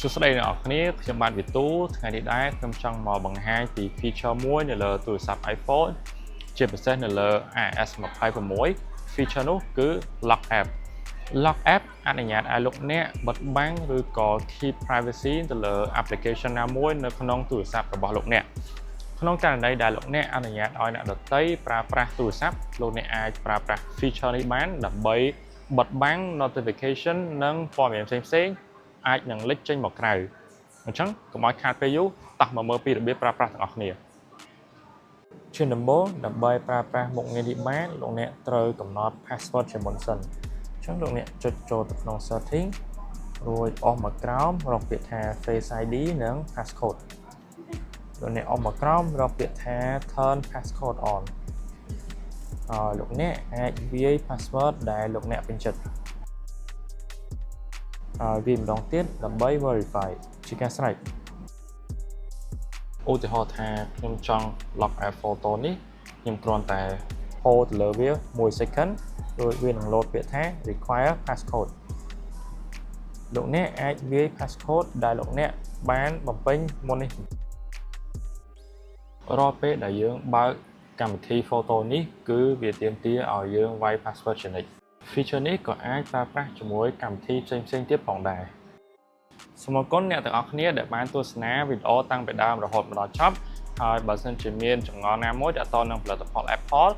សួស្តីអ្នកនរគ្នាខ្ញុំបាទវិទូថ្ងៃនេះដែរខ្ញុំចង់មកបង្ហាញពី feature មួយនៅលើទូរស័ព្ទ iPhone ជាពិសេសនៅលើ iOS 26 feature នោះគឺ Lock App Lock App អនុញ្ញាតឲ្យលោកអ្នកបិទបាំងឬក៏ keep privacy ទៅលើ application ណាមួយនៅក្នុងទូរស័ព្ទរបស់លោកអ្នកក្នុងករណីដែលលោកអ្នកអនុញ្ញាតឲ្យអ្នកដទៃប្រើប្រាស់ទូរស័ព្ទលោកអ្នកអាចប្រើប្រាស់ feature នេះបានដើម្បីបិទបាំង notification និងព័ត៌មានផ្សេងៗអាចនឹងលេចចេញមកក្រៅអញ្ចឹងកុំឲ្យខាតពេលយូរតោះមកមើលពីរបៀបប្រើប្រាស់ទាំងអស់គ្នាជាដំបូងដើម្បីប្រើប្រាស់មុខងារនេះបានលោកអ្នកត្រូវកំណត់ password ជាមុនសិនអញ្ចឹងលោកអ្នកចុចចូលទៅក្នុង setting រួចអស់មកក្រោមរកពាក្យថា Face ID និង passcode លោកអ្នកអស់មកក្រោមរកពាក្យថា Turn passcode on ហើយលោកអ្នកអាចវាយ password ដែលលោកអ្នកពេញចិត្តវាម្ដងទៀតដើម្បី verify ជាការស្រេចឧទាហរណ៍ថាខ្ញុំចង់ lock app photo នេះខ្ញុំគ្រាន់តែ hold ទៅលើវា1 second រួចវានឹង load ពាក្យថា require passcode លោកអ្នកអាចវាយ passcode ដែលលោកអ្នកបានបំពេញមុននេះរាល់ពេលដែលយើងបើកកម្មវិធី photo នេះគឺវាទាមទារឲ្យយើងវាយ password ជានិច្ចfeature នេះក៏អាចប្រើប្រាស់ជាមួយកម្មវិធីផ្សេងៗទៀតផងដែរសូមអរគុណអ្នកទាំងអស់គ្នាដែលបានទស្សនាវីដេអូតាំងពីដើមរហូតមកដល់ចប់ហើយបើសិនជាមានចម្ងល់ណាមួយទាក់ទងនឹងផលិតផល Apple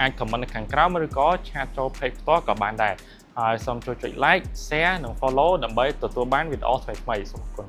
អាច comment នៅខាងក្រោមឬក៏ឆាតចូល page ផ្ទាល់ក៏បានដែរហើយសូមជួយចុច like share និង follow ដើម្បីទទួលបានវីដេអូថ្មីៗសូមអរគុណ